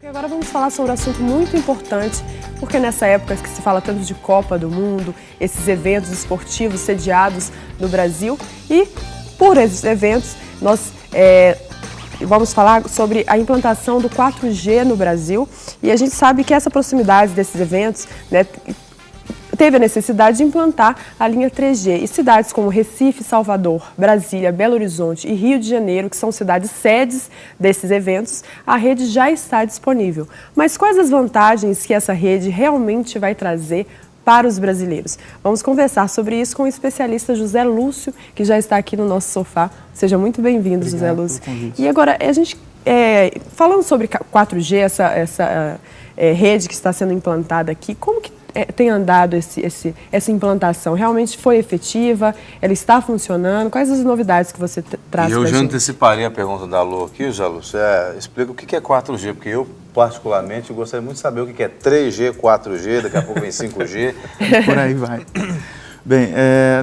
Agora vamos falar sobre um assunto muito importante, porque nessa época que se fala tanto de Copa do Mundo, esses eventos esportivos sediados no Brasil, e por esses eventos nós vamos falar sobre a implantação do 4G no Brasil, e a gente sabe que essa proximidade desses eventos, né, teve a necessidade de implantar a linha 3G. E cidades como Recife, Salvador, Brasília, Belo Horizonte e Rio de Janeiro, que são cidades sedes desses eventos, a rede já está disponível. Mas quais as vantagens que essa rede realmente vai trazer para os brasileiros? Vamos conversar sobre isso com o especialista José Lúcio, que já está aqui no nosso sofá. Seja muito bem-vindo, José Lúcio. E agora, a gente, falando sobre 4G, essa rede que está sendo implantada aqui, como que tem andado essa implantação? Realmente foi efetiva? Ela está funcionando? Quais as novidades que você traz? Eu já anteciparei a pergunta da Lu aqui, José Lúcio. Explica o que é 4G, porque eu, particularmente, gostaria muito de saber o que é 3G, 4G, daqui a pouco vem 5G. Por aí vai. Bem,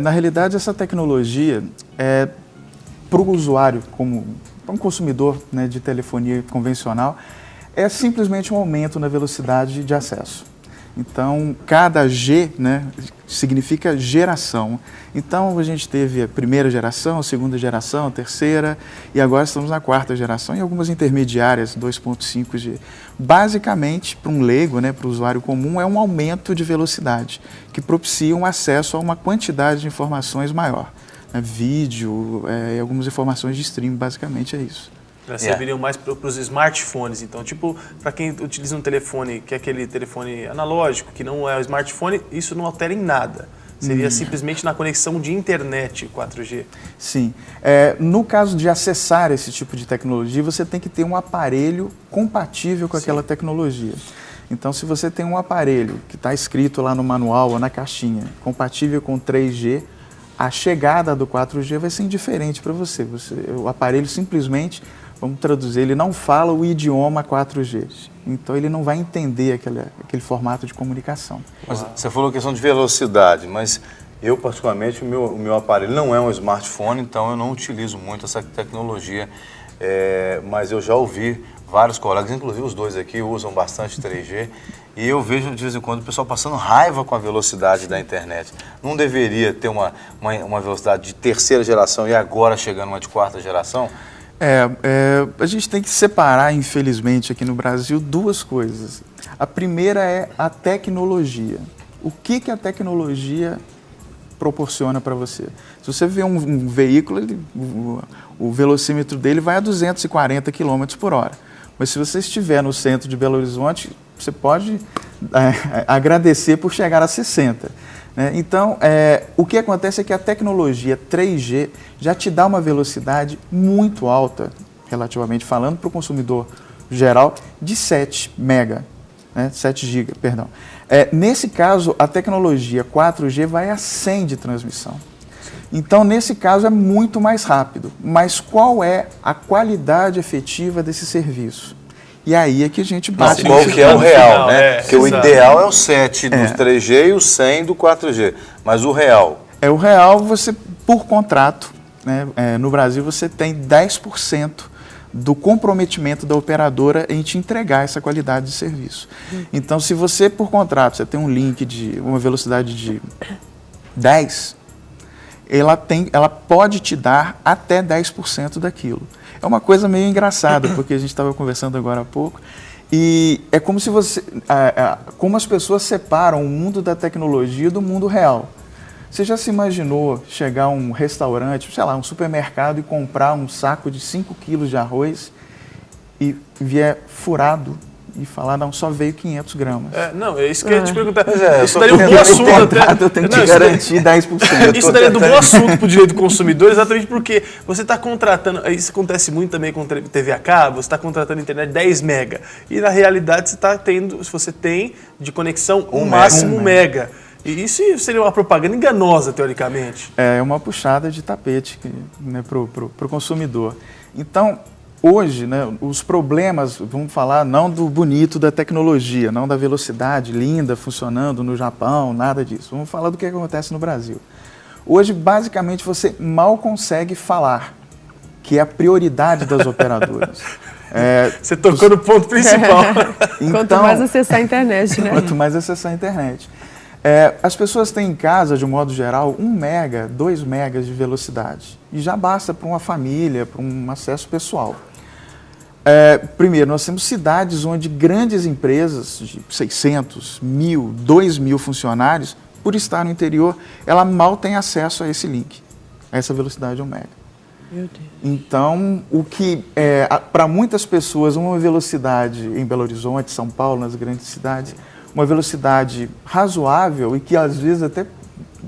na realidade, essa tecnologia para o usuário, como um consumidor, né, de telefonia convencional, é simplesmente um aumento na velocidade de acesso. Então, cada G, né, significa geração. Então, a gente teve a primeira geração, a segunda geração, a terceira, e agora estamos na quarta geração e algumas intermediárias, 2.5G. Basicamente, para um leigo, né, para o usuário comum, é um aumento de velocidade, que propicia um acesso a uma quantidade de informações maior. Né, vídeo, e algumas informações de streaming, basicamente é isso. Serviriam mais para os smartphones, então, tipo, para quem utiliza um telefone, que é aquele telefone analógico, que não é o smartphone, isso não altera em nada. Seria simplesmente na conexão de internet 4G. Sim. No caso de acessar esse tipo de tecnologia, você tem que ter um aparelho compatível com aquela tecnologia. Então, se você tem um aparelho que está escrito lá no manual ou na caixinha, compatível com 3G, a chegada do 4G vai ser indiferente para você. O aparelho simplesmente, vamos traduzir, ele não fala o idioma 4G. Então, ele não vai entender aquele formato de comunicação. Mas você falou questão de velocidade, mas eu, particularmente, o meu aparelho não é um smartphone, então eu não utilizo muito essa tecnologia. Mas eu já ouvi vários colegas, inclusive os dois aqui, usam bastante 3G. E eu vejo de vez em quando o pessoal passando raiva com a velocidade da internet. Não deveria ter uma velocidade de terceira geração e agora chegando uma de quarta geração? A gente tem que separar, infelizmente, aqui no Brasil, duas coisas. A primeira é a tecnologia. O que a tecnologia proporciona para você? Se você vê um veículo, o velocímetro dele vai a 240 km por hora. Mas se você estiver no centro de Belo Horizonte, você pode agradecer por chegar a 60. Né? Então, o que acontece é que a tecnologia 3G já te dá uma velocidade muito alta, relativamente falando, para o consumidor geral, de 7 mega, né? 7 GB, perdão. Nesse caso, a tecnologia 4G vai a 100 de transmissão. Então, nesse caso, é muito mais rápido. Mas qual é a qualidade efetiva desse serviço? E aí é que a gente bate. Qual que é o real, né? Porque o exato. ideal é o 7 do 3G e o 100 do 4G. Mas o real? O real, você, por contrato, né, no Brasil, você tem 10% do comprometimento da operadora em te entregar essa qualidade de serviço. Então, se você, por contrato, você tem um link de uma velocidade de 10, ela pode te dar até 10% daquilo. É uma coisa meio engraçada, porque a gente estava conversando agora há pouco, e é como se como as pessoas separam o mundo da tecnologia do mundo real. Você já se imaginou chegar a um restaurante, sei lá, um supermercado e comprar um saco de 5 quilos de arroz e vier furado e falar, não, só veio 500 gramas. Não, é isso que eu ia te perguntar. Isso daria um bom assunto até. Eu tenho que te garantir 10%. Isso daria um bom assunto para o direito do consumidor, exatamente porque você está contratando, isso acontece muito também com TV a cabo, você está contratando internet 10 mega. E na realidade você está tendo, se você tem de conexão, o máximo 1 mega. E isso seria uma propaganda enganosa, teoricamente. É uma puxada de tapete, né, para o consumidor. Então, hoje, né, os problemas, vamos falar não do bonito da tecnologia, não da velocidade linda funcionando no Japão, nada disso. Vamos falar do que acontece no Brasil. Hoje, basicamente, você mal consegue falar, que é a prioridade das operadoras. Você tocou no ponto principal. Quanto mais acessar a internet, né? Quanto mais acessar a internet. As pessoas têm em casa, de um modo geral, 1 mega, 2 megas de velocidade. E já basta para uma família, para um acesso pessoal. Primeiro, nós temos cidades onde grandes empresas de 600, 1.000, 2.000 funcionários, por estar no interior, ela mal tem acesso a esse link, a essa velocidade 1 mega. Meu Deus. Então, o que para muitas pessoas, uma velocidade em Belo Horizonte, São Paulo, nas grandes cidades, uma velocidade razoável e que às vezes até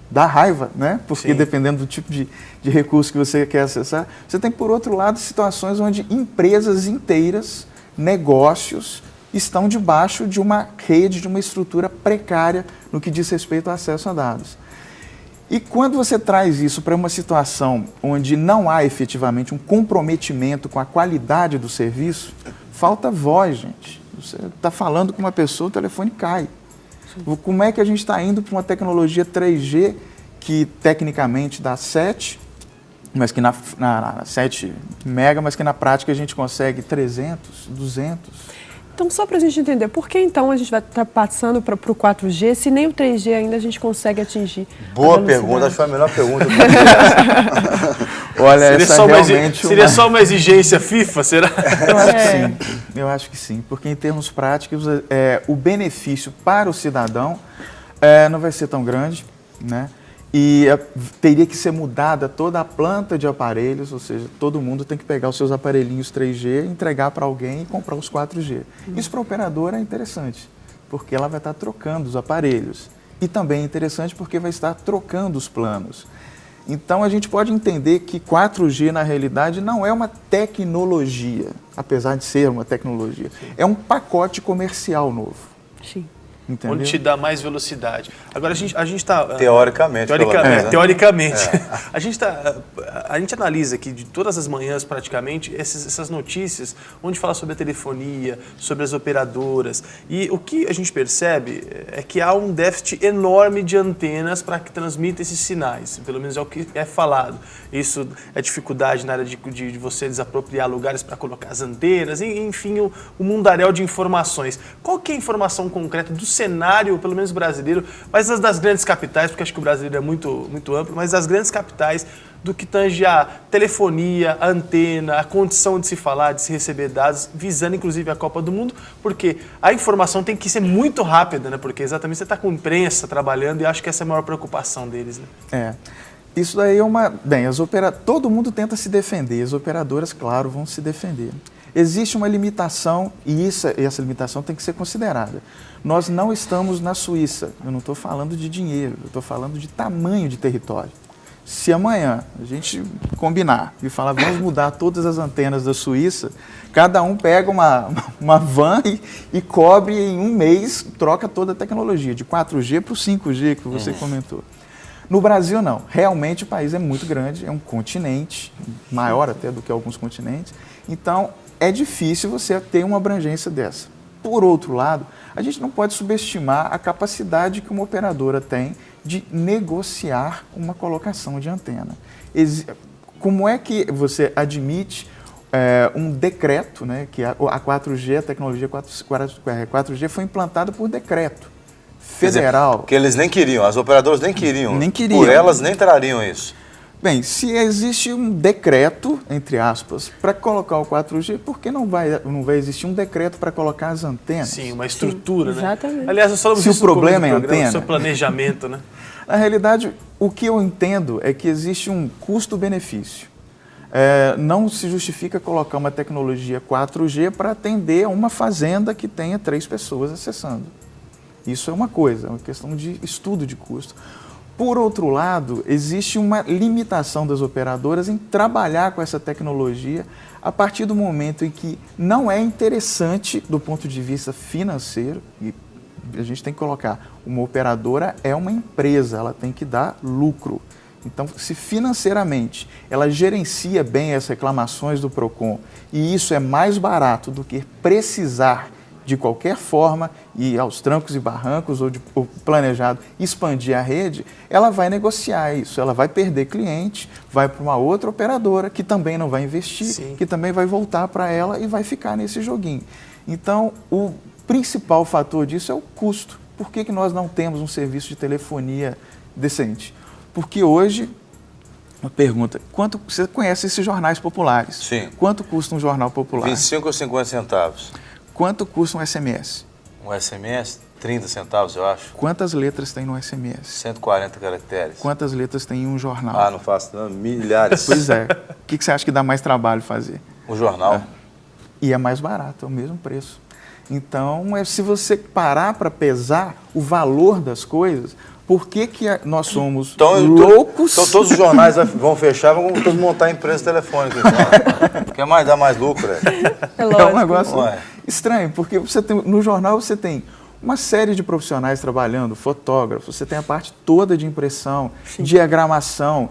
dá raiva, né? Porque dependendo do tipo de recurso que você quer acessar, você tem, por outro lado, situações onde empresas inteiras, negócios, estão debaixo de uma rede, de uma estrutura precária no que diz respeito ao acesso a dados. E quando você traz isso para uma situação onde não há efetivamente um comprometimento com a qualidade do serviço, falta voz, gente. Você está falando com uma pessoa, o telefone cai. Como é que a gente está indo para uma tecnologia 3G que tecnicamente dá 7, mas que na 7 mega, mas que na prática a gente consegue 300, 200? Então, só para a gente entender, por que então a gente vai estar passando para o 4G, se nem o 3G ainda a gente consegue atingir? Boa pergunta, acho que foi a melhor pergunta. Olha, seria só uma exigência FIFA, será? Eu acho que sim, eu acho que sim, porque em termos práticos, o benefício para o cidadão não vai ser tão grande, né? E teria que ser mudada toda a planta de aparelhos, ou seja, todo mundo tem que pegar os seus aparelhinhos 3G, entregar para alguém e comprar os 4G. Isso para a operadora é interessante, porque ela vai estar trocando os aparelhos. E também é interessante porque vai estar trocando os planos. Então a gente pode entender que 4G na realidade não é uma tecnologia, apesar de ser uma tecnologia. É um pacote comercial novo. Sim. Entendeu? Onde te dá mais velocidade. Agora a gente está teoricamente. Teoricamente. A gente analisa aqui de todas as manhãs praticamente essas notícias onde fala sobre a telefonia, sobre as operadoras, e o que a gente percebe é que há um déficit enorme de antenas para que transmita esses sinais, pelo menos é o que é falado. Isso é dificuldade na área de você desapropriar lugares para colocar as antenas, enfim, o mundaréu de informações. Qual que é a informação concreta do cenário, pelo menos brasileiro, mas das grandes capitais, porque acho que o brasileiro é muito, muito amplo, mas das grandes capitais, do que tange a telefonia, a antena, a condição de se falar, de se receber dados, visando inclusive a Copa do Mundo, porque a informação tem que ser muito rápida, né? Porque exatamente você está com imprensa trabalhando e acho que essa é a maior preocupação deles, né? Isso daí é uma... Bem, todo mundo tenta se defender, as operadoras, claro, vão se defender. Existe uma limitação e essa limitação tem que ser considerada. Nós não estamos na Suíça, eu não estou falando de dinheiro, eu estou falando de tamanho de território. Se amanhã a gente combinar e falar, vamos mudar todas as antenas da Suíça, cada um pega uma van e cobre em um mês, troca toda a tecnologia, de 4G para o 5G que você comentou. No Brasil, não. Realmente o país é muito grande, é um continente, maior até do que alguns continentes. Então, é difícil você ter uma abrangência dessa. Por outro lado, a gente não pode subestimar a capacidade que uma operadora tem de negociar uma colocação de antena. Como é que você admite um decreto, né, que a 4G, a tecnologia 4G foi implantada por decreto federal. Que eles nem queriam, as operadoras nem queriam. Nem queriam. Por elas nem trariam isso. Bem, se existe um decreto, entre aspas, para colocar o 4G, por que não vai existir um decreto para colocar as antenas? Sim, uma estrutura, né? Exatamente. Aliás, nós falamos se o problema é a antena, o seu planejamento, né? Na realidade, o que eu entendo é que existe um custo-benefício. Não se justifica colocar uma tecnologia 4G para atender a uma fazenda que tenha 3 pessoas acessando. Isso é uma coisa, é uma questão de estudo de custo. Por outro lado, existe uma limitação das operadoras em trabalhar com essa tecnologia a partir do momento em que não é interessante do ponto de vista financeiro, e a gente tem que colocar, uma operadora é uma empresa, ela tem que dar lucro. Então, se financeiramente ela gerencia bem as reclamações do PROCON e isso é mais barato do que precisar de qualquer forma e aos trancos e barrancos ou planejado expandir a rede, ela vai negociar isso, ela vai perder cliente, vai para uma outra operadora que também não vai investir, Sim. que também vai voltar para ela e vai ficar nesse joguinho. Então, o principal fator disso é o custo. Por que nós não temos um serviço de telefonia decente? Porque hoje, uma pergunta, quanto você conhece esses jornais populares? Sim. Quanto custa um jornal popular? 25 ou 50 centavos. Quanto custa um SMS? Um SMS, 30 centavos, eu acho. Quantas letras tem no SMS? 140 caracteres. Quantas letras tem em um jornal? Ah, não faço não, milhares. Pois é. O que você acha que dá mais trabalho fazer? O jornal. É. E é mais barato, é o mesmo preço. Então, se você parar para pesar o valor das coisas, por que nós somos loucos? Então todos os jornais vão fechar, vão todos montar empresa telefônica. Então. Quer mais dar mais lucro? É lógico. É um negócio Ué. estranho, porque no jornal você tem uma série de profissionais trabalhando, fotógrafos, você tem a parte toda de impressão, diagramação,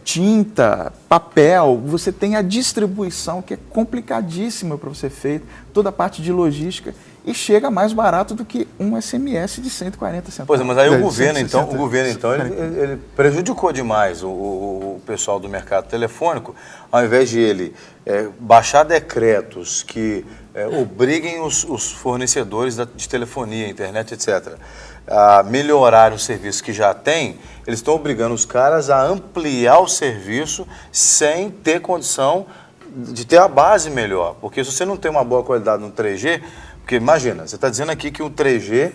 tinta, papel, você tem a distribuição que é complicadíssima para você feito, toda a parte de logística e chega mais barato do que um SMS de 140 centavos. Pois é, mas aí o governo então ele prejudicou demais o pessoal do mercado telefônico, ao invés de ele baixar decretos que obriguem os fornecedores de telefonia, internet, etc., a melhorar o serviço que já tem, eles estão obrigando os caras a ampliar o serviço sem ter condição de ter a base melhor. Porque se você não tem uma boa qualidade no 3G, porque imagina, você está dizendo aqui que o 3G,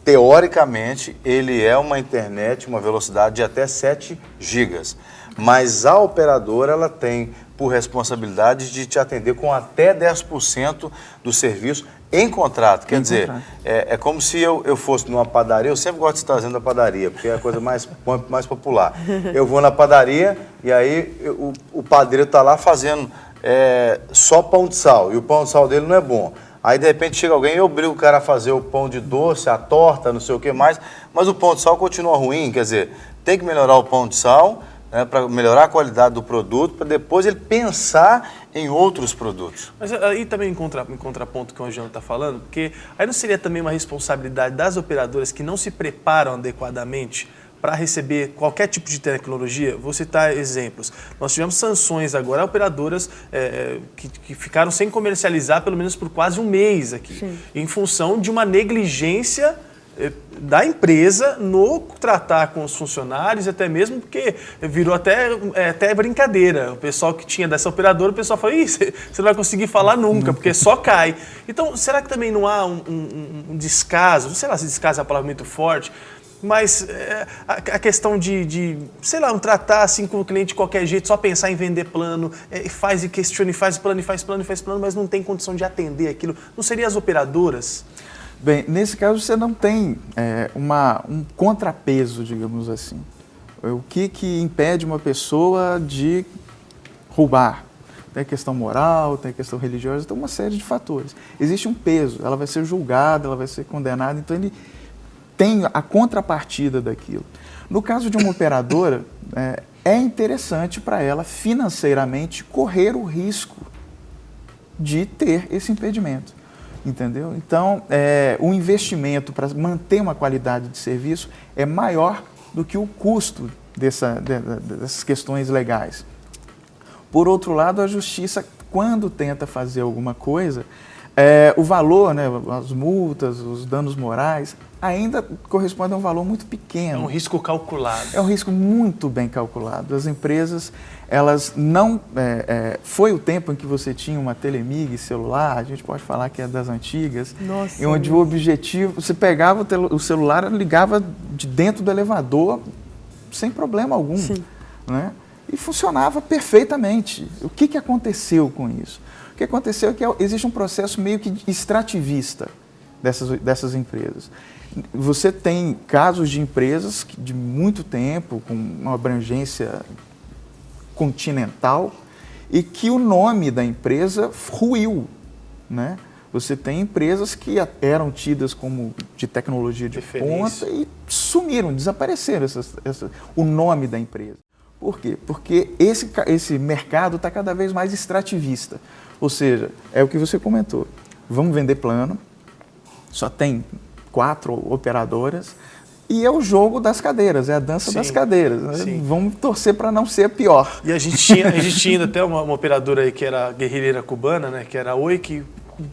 teoricamente, ele é uma internet, uma velocidade de até 7 gigas. Mas a operadora, ela tem por responsabilidade de te atender com até 10% do serviço em contrato. Quer dizer, é como se eu fosse numa padaria, eu sempre gosto de estar fazendo a padaria, porque é a coisa mais popular. Eu vou na padaria e aí o padeiro está lá fazendo só pão de sal, e o pão de sal dele não é bom. Aí, de repente, chega alguém e obriga o cara a fazer o pão de doce, a torta, não sei o que mais, mas o pão de sal continua ruim, quer dizer, tem que melhorar o pão de sal, para melhorar a qualidade do produto, para depois ele pensar em outros produtos. Mas aí também em contraponto que o Angelo está falando, porque aí não seria também uma responsabilidade das operadoras que não se preparam adequadamente para receber qualquer tipo de tecnologia? Vou citar exemplos. Nós tivemos sanções agora a operadoras que ficaram sem comercializar pelo menos por quase um mês aqui, Sim. em função de uma negligência da empresa no tratar com os funcionários, até mesmo porque virou até brincadeira. O pessoal que tinha dessa operadora, o pessoal falou, você não vai conseguir falar nunca, porque só cai. Então, será que também não há um descaso? Não sei lá se descaso é uma palavra muito forte, mas a questão de sei lá, tratar assim com o cliente de qualquer jeito, só pensar em vender plano, faz e questiona, e faz plano, mas não tem condição de atender aquilo. Não seriam as operadoras? Bem, nesse caso você não tem um contrapeso, digamos assim. O que impede uma pessoa de roubar? Tem a questão moral, tem a questão religiosa, tem uma série de fatores. Existe um peso, ela vai ser julgada, ela vai ser condenada, então ele tem a contrapartida daquilo. No caso de uma operadora, é interessante para ela financeiramente correr o risco de ter esse impedimento. Entendeu? Então, o investimento para manter uma qualidade de serviço é maior do que o custo dessas questões legais. Por outro lado, a justiça, quando tenta fazer alguma coisa, o valor, as multas, os danos morais, ainda corresponde a um valor muito pequeno. É um risco calculado. É um risco muito bem calculado. As empresas, elas não... foi o tempo em que você tinha uma Telemig celular, a gente pode falar que é das antigas, Nossa, e onde o objetivo... Você pegava o celular, ligava de dentro do elevador sem problema algum. Sim. Né? E funcionava perfeitamente. O que aconteceu com isso? O que aconteceu é que existe um processo meio que extrativista dessas empresas. Você tem casos de empresas de muito tempo, com uma abrangência continental, e que o nome da empresa ruiu, né? Você tem empresas que eram tidas como de tecnologia de ponta e sumiram, desapareceram o nome da empresa. Por quê? Porque esse mercado está cada vez mais extrativista. Ou seja, é o que você comentou. Vamos vender plano, só tem 4 operadoras, e é o jogo das cadeiras, é a dança das cadeiras. Né? Vamos torcer para não ser a pior. E a gente tinha ainda até uma operadora aí que era guerrilheira cubana, né, que era a Oi, que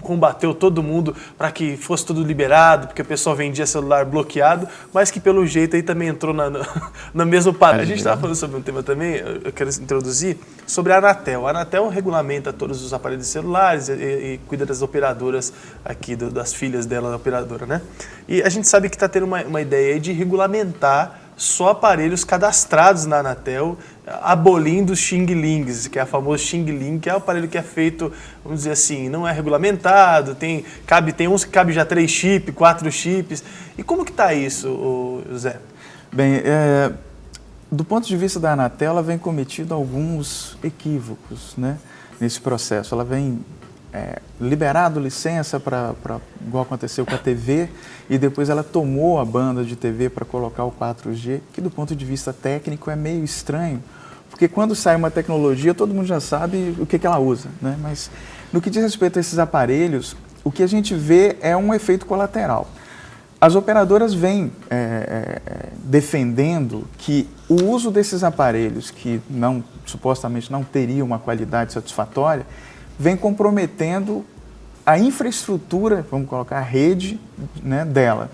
combateu todo mundo para que fosse tudo liberado, porque o pessoal vendia celular bloqueado, mas que pelo jeito aí também entrou na mesma parada. A gente estava falando sobre um tema também, eu quero introduzir, sobre a Anatel. A Anatel regulamenta todos os aparelhos celulares e cuida das operadoras aqui, das filhas dela, da operadora, né? E a gente sabe que está tendo uma ideia aí de regulamentar só aparelhos cadastrados na Anatel, abolindo os Xing-Lings, que é a famosa Xing-Ling, que é o aparelho que é feito, vamos dizer assim, não é regulamentado, tem uns que cabe já 3 chips, 4 chips. E como que está isso, José? Bem, do ponto de vista da Anatel, ela vem cometendo alguns equívocos, né, nesse processo. Ela vem liberado licença para igual aconteceu com a TV, e depois ela tomou a banda de TV para colocar o 4G, que do ponto de vista técnico é meio estranho, porque quando sai uma tecnologia todo mundo já sabe o que ela usa, né? Mas no que diz respeito a esses aparelhos, o que a gente vê é um efeito colateral. As operadoras vêm defendendo que o uso desses aparelhos, que supostamente não teriam uma qualidade satisfatória, vem comprometendo a infraestrutura, vamos colocar a rede, né, dela.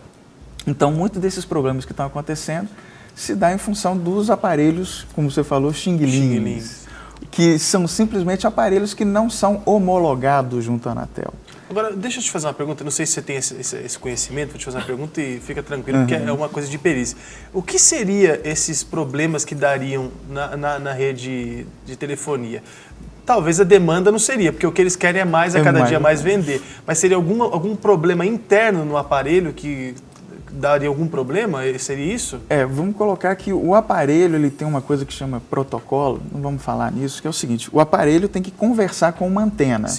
Então, muitos desses problemas que estão acontecendo se dá em função dos aparelhos, como você falou, Xing-Lings, que são simplesmente aparelhos que não são homologados junto à Anatel. Agora, deixa eu te fazer uma pergunta, não sei se você tem esse conhecimento, vou te fazer uma pergunta e fica tranquilo, porque é uma coisa de perícia. O que seria esses problemas que dariam na rede de telefonia? Talvez a demanda não seria, porque o que eles querem é mais a cada dia mais vender. Mas seria algum problema interno no aparelho que daria algum problema? Seria isso? Vamos colocar que o aparelho ele tem uma coisa que chama protocolo, não vamos falar nisso, que é o seguinte, o aparelho tem que conversar com uma antena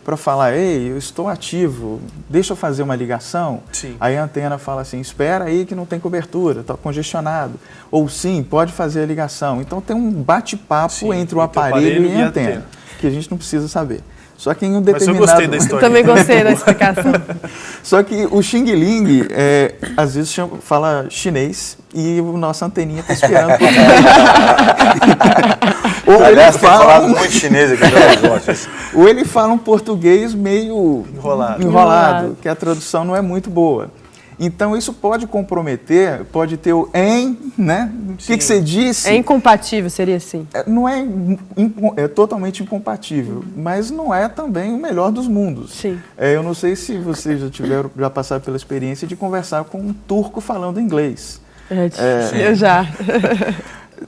para falar, ei, eu estou ativo, deixa eu fazer uma ligação. Sim. Aí a antena fala assim, espera aí que não tem cobertura, está congestionado. Ou sim, pode fazer a ligação. Então tem um bate-papo entre o aparelho e a antena, que a gente não precisa saber. Só que em um determinado... Mas eu gostei da história. Eu também gostei da explicação. Só que o Xing-Ling, às vezes fala chinês e a nossa anteninha está esperando. Ou ele fala muito chinês aqui no ou ele fala um português meio enrolado, que a tradução não é muito boa. Então, isso pode comprometer, pode ter o né? O que você disse? É incompatível, seria assim? Não é totalmente incompatível, mas não é também o melhor dos mundos. Sim. Eu não sei se vocês já passaram pela experiência de conversar com um turco falando inglês. Eu já.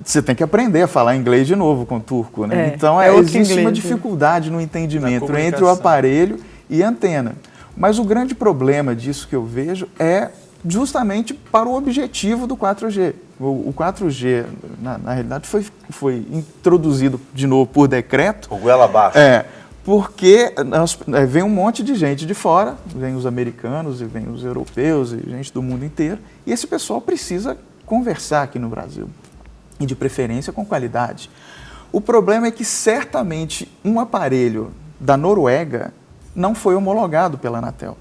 Você tem que aprender a falar inglês de novo com o turco, né? Então, existe uma dificuldade no entendimento entre o aparelho e a antena. Mas o grande problema disso que eu vejo é justamente para o objetivo do 4G. O 4G, na realidade, foi introduzido de novo por decreto. O goela abaixo. Porque vem um monte de gente de fora, vem os americanos e vem os europeus e gente do mundo inteiro, e esse pessoal precisa conversar aqui no Brasil, e de preferência com qualidade. O problema é que certamente um aparelho da Noruega não foi homologado pela Anatel.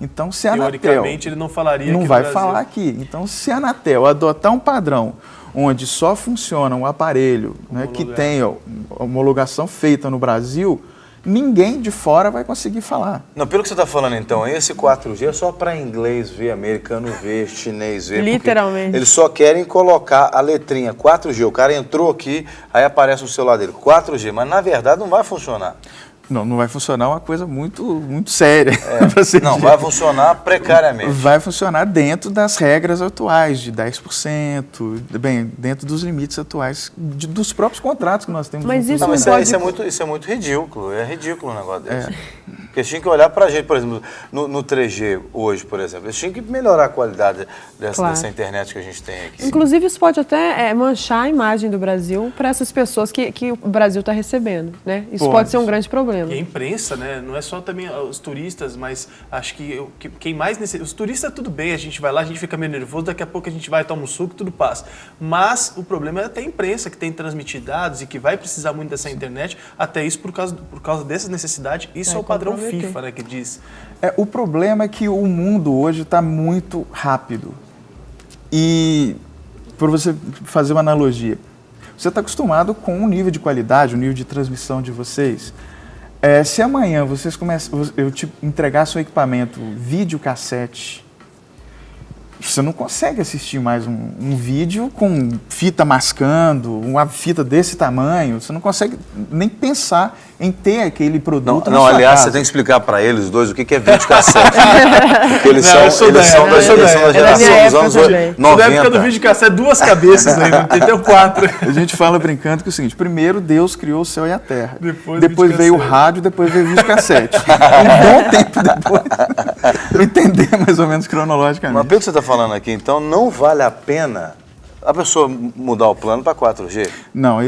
Então, se a Anatel... Teoricamente, ele não falaria não vai falar aqui. Então, se a Anatel adotar um padrão onde só funciona um aparelho, né, que tem homologação feita no Brasil, ninguém de fora vai conseguir falar. Não, pelo que você está falando, então, esse 4G é só para inglês ver, americano ver, chinês ver. Literalmente. Eles só querem colocar a letrinha 4G. O cara entrou aqui, aí aparece no celular dele 4G, mas na verdade não vai funcionar. Não vai funcionar uma coisa muito séria. Vai funcionar precariamente. Vai funcionar dentro das regras atuais, de 10%, dentro dos limites atuais dos próprios contratos que nós temos. Mas isso é muito ridículo, é ridículo um negócio desse. Porque eles tinham que olhar para a gente, por exemplo, no 3G hoje, por exemplo, eles tinham que melhorar a qualidade dessa internet que a gente tem aqui. Inclusive, isso pode até manchar a imagem do Brasil para essas pessoas que o Brasil está recebendo, né? Isso pode ser um grande problema. fazendo. E a imprensa, né? Não é só também os turistas, mas acho que quem mais necessita... Os turistas tudo bem, a gente vai lá, a gente fica meio nervoso, daqui a pouco a gente vai tomar um suco, tudo passa. Mas o problema é até a imprensa que tem que transmitir dados e que vai precisar muito dessa internet, até isso por causa dessas necessidades. Isso é o padrão FIFA, né, que diz. O problema é que o mundo hoje está muito rápido. E, por você fazer uma analogia, você está acostumado com um nível de qualidade, um nível de transmissão de vocês. Se amanhã eu te entregar seu equipamento videocassete, você não consegue assistir mais um vídeo com fita mascando, uma fita desse tamanho. Você não consegue nem pensar em ter aquele produto na sua aliás, casa. você tem que explicar para eles dois o que é videocassete. Porque eles são da geração dos anos 90. Da época do videocassete, 2 cabeças ainda, tem 4. A gente fala brincando que é o seguinte, primeiro Deus criou o céu e a terra. Depois veio o rádio, depois veio o videocassete. Um bom tempo depois, para entender mais ou menos cronologicamente. Mas pelo que você está falando aqui, então não vale a pena a pessoa mudar o plano para 4G? Não,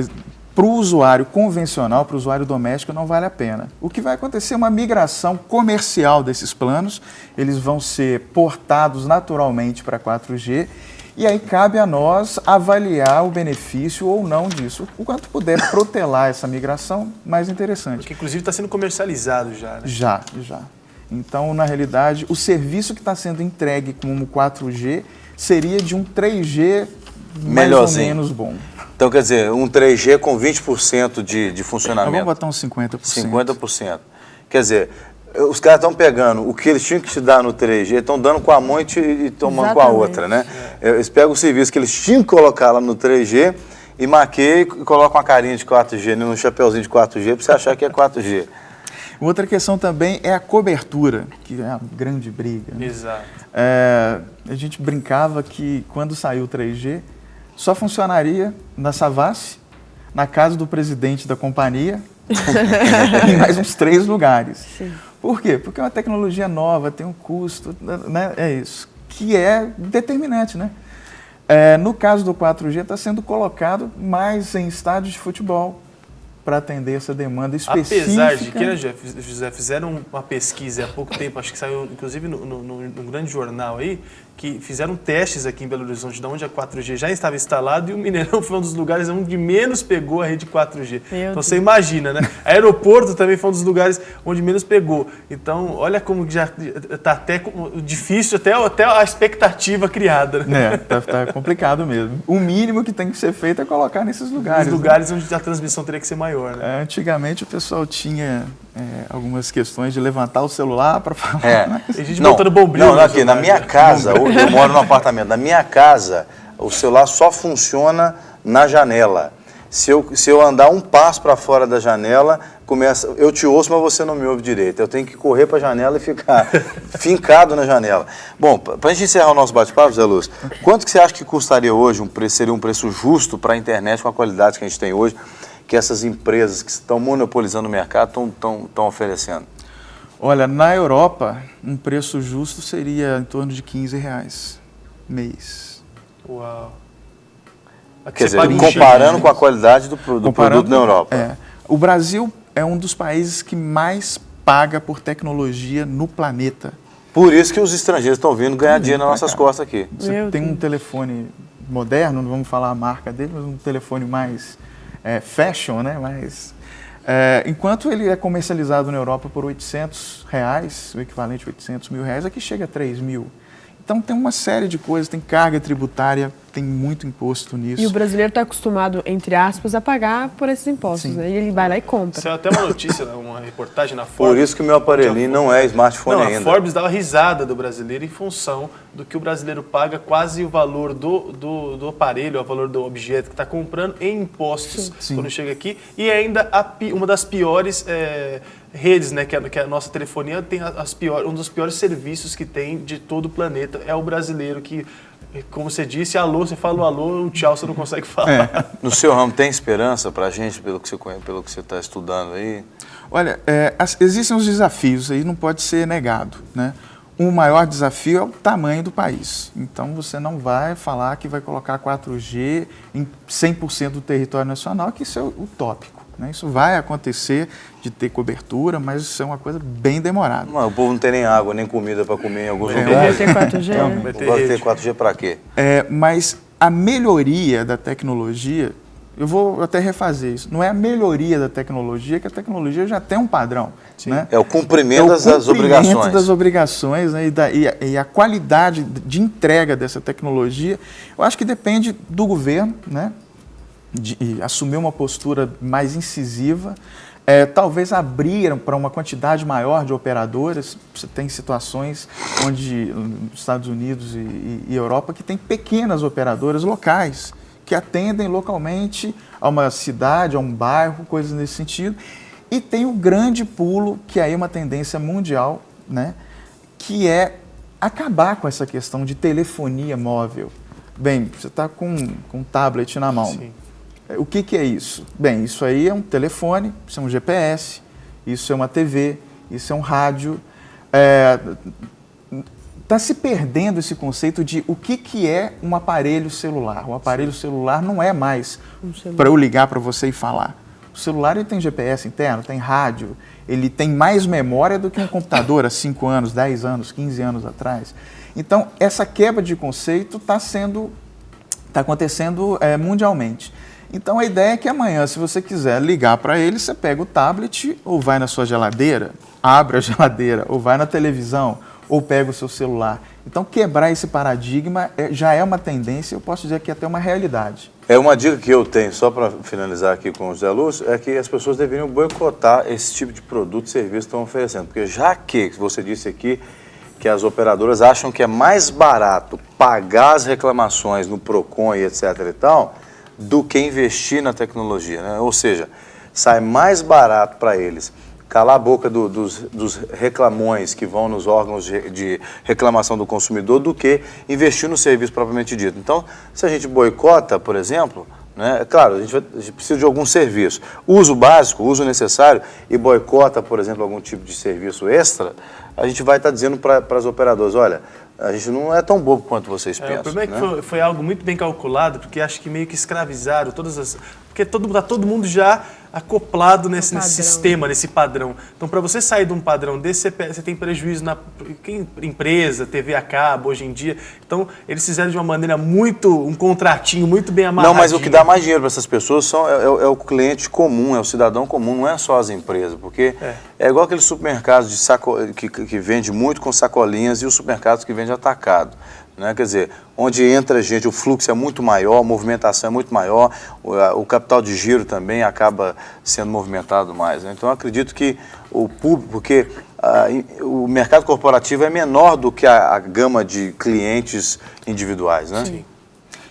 para o usuário convencional, para o usuário doméstico, não vale a pena. O que vai acontecer é uma migração comercial desses planos, eles vão ser portados naturalmente para 4G, e aí cabe a nós avaliar o benefício ou não disso. O quanto puder protelar essa migração, mais interessante. Porque inclusive está sendo comercializado já, né? Já. Então, na realidade, o serviço que está sendo entregue como 4G seria de um 3G mais ou menos bom. Então, quer dizer, um 3G com 20% de funcionamento. Vamos botar uns 50%. 50%. Quer dizer, os caras estão pegando o que eles tinham que te dar no 3G, estão dando com a mão e tomando com a outra, né? Eles pegam o serviço que eles tinham que colocar lá no 3G e maqueiam e colocam uma carinha de 4G, né, um chapeuzinho de 4G, para você achar que é 4G. Outra questão também é a cobertura, que é a grande briga. Né? Exato. A gente brincava que quando saiu o 3G, só funcionaria na Savassi, na casa do presidente da companhia, em mais uns 3 lugares. Sim. Por quê? Porque é uma tecnologia nova, tem um custo, né? É isso, que é determinante, né? No caso do 4G, está sendo colocado mais em estádios de futebol, para atender essa demanda específica. Apesar de que, José, fizeram uma pesquisa há pouco tempo, acho que saiu inclusive num grande jornal aí, que fizeram testes aqui em Belo Horizonte, de onde a 4G já estava instalado, e o Mineirão foi um dos lugares onde menos pegou a rede 4G. Então você imagina, né? Aeroporto também foi um dos lugares onde menos pegou. Então, olha como já está até difícil, até a expectativa criada. Né? Tá complicado mesmo. O mínimo que tem que ser feito é colocar nesses lugares. Nos lugares, né? Onde a transmissão teria que ser maior. Né? Antigamente o pessoal tinha algumas questões de levantar o celular para falar. A gente botando bombril. Não, aqui, na minha casa, eu moro num apartamento, na minha casa o celular só funciona na janela. Se eu andar um passo para fora da janela, eu te ouço, mas você não me ouve direito. Eu tenho que correr para a janela e ficar fincado na janela. Bom, para a gente encerrar o nosso bate-papo, Zé Lúcio, quanto que você acha que custaria hoje, seria um preço justo para a internet com a qualidade que a gente tem hoje, que essas empresas que estão monopolizando o mercado estão oferecendo? Olha, na Europa, um preço justo seria em torno de R$15 mês. Uau! Quer dizer, comparando com a qualidade do produto na Europa. O Brasil é um dos países que mais paga por tecnologia no planeta. Por isso que os estrangeiros estão vindo ganhar dinheiro nas nossas costas aqui. Você tem um telefone moderno, não vamos falar a marca dele, mas um telefone mais fashion, né? Enquanto ele é comercializado na Europa por R$800, o equivalente a R$800 mil, aqui chega a 3 mil. Então tem uma série de coisas, tem carga tributária, tem muito imposto nisso. E o brasileiro está acostumado, entre aspas, a pagar por esses impostos, né? E ele vai lá e compra. Saiu até uma notícia, uma reportagem na Forbes. Por isso que o meu aparelhinho não é smartphone ainda. A Forbes dava risada do brasileiro em função do que o brasileiro paga quase o valor do aparelho, o valor do objeto que está comprando em impostos quando chega aqui. E ainda uma das piores redes, né, que a nossa telefonia tem um dos piores serviços que tem de todo o planeta. É o brasileiro que, como você disse, alô, você fala o alô, o tchau você não consegue falar. No seu ramo tem esperança para a gente, pelo que você está estudando aí? Olha, existem os desafios, aí não pode ser negado, né? O maior desafio é o tamanho do país. Então, você não vai falar que vai colocar 4G em 100% do território nacional, que isso é utópico. né? Isso vai acontecer de ter cobertura, mas isso é uma coisa bem demorada. Não, o povo não tem nem água, nem comida para comer em alguns Vai lugares. ter 4G? Vai ter 4G para quê? Mas a melhoria da tecnologia, eu vou até refazer isso, não é a melhoria da tecnologia, que a tecnologia já tem um padrão. Né? É o cumprimento das obrigações. Das obrigações, né? E a qualidade de entrega dessa tecnologia, eu acho que depende do governo, né? De assumir uma postura mais incisiva, talvez abrir para uma quantidade maior de operadoras. Você tem situações onde, nos Estados Unidos e Europa, que tem pequenas operadoras locais, que atendem localmente a uma cidade, a um bairro, coisas nesse sentido. E tem o grande pulo, que aí é uma tendência mundial, né, que é acabar com essa questão de telefonia móvel. Bem, você está com um tablet na mão. Sim. O que é isso? Bem, isso aí é um telefone, isso é um GPS, isso é uma TV, isso é um rádio. Está se perdendo esse conceito de o que é um aparelho celular. O aparelho celular não é mais para eu ligar para você e falar. O celular ele tem GPS interno, tem rádio, ele tem mais memória do que um computador há 5 anos, 10 anos, 15 anos atrás. Então, essa quebra de conceito está acontecendo mundialmente. Então, a ideia é que amanhã, se você quiser ligar para ele, você pega o tablet ou vai na sua geladeira, abre a geladeira, ou vai na televisão, ou pega o seu celular. Então, quebrar esse paradigma já é uma tendência, eu posso dizer que é até uma realidade. Uma dica que eu tenho, só para finalizar aqui com o José Lúcio, é que as pessoas deveriam boicotar esse tipo de produto e serviço que estão oferecendo. Porque já que você disse aqui que as operadoras acham que é mais barato pagar as reclamações no PROCON e etc. e tal, do que investir na tecnologia, né? Ou seja, sai mais barato para eles calar a boca dos reclamões que vão nos órgãos de reclamação do consumidor do que investir no serviço propriamente dito. Então, se a gente boicota, por exemplo, né, é claro, a gente precisa de algum serviço. Uso básico, uso necessário, e boicota, por exemplo, algum tipo de serviço extra, a gente vai estar dizendo para as operadoras, olha, a gente não é tão bobo quanto vocês pensam. O problema né? é que foi algo muito bem calculado, porque acho que meio que escravizaram todas as... Porque está todo mundo já acoplado nesse sistema, nesse padrão. Então, para você sair de um padrão desse, você tem prejuízo na empresa, TV a cabo, hoje em dia. Então, eles fizeram de uma maneira um contratinho muito bem amarradinho. Não, mas o que dá mais dinheiro para essas pessoas é o cliente comum, é o cidadão comum, não é só as empresas. Porque é igual aqueles supermercados que vende muito com sacolinhas e os supermercados que vendem atacado. Né? Quer dizer, onde entra gente, o fluxo é muito maior, a movimentação é muito maior, o capital de giro também acaba sendo movimentado mais. Né? Então, eu acredito que o público, porque o mercado corporativo é menor do que a gama de clientes individuais. Né? Sim.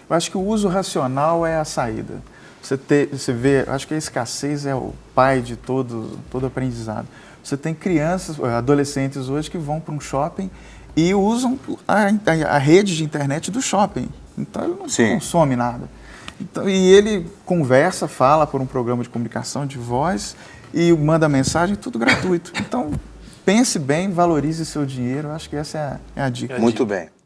Eu acho que o uso racional é a saída. Você vê, acho que a escassez é o pai de todo aprendizado. Você tem crianças, adolescentes hoje que vão para um shopping e usam a rede de internet do shopping. Então, ele não consome nada. Então, e ele conversa, fala por um programa de comunicação de voz e manda mensagem, tudo gratuito. Então, pense bem, valorize seu dinheiro. Acho que essa é a dica. Muito bem.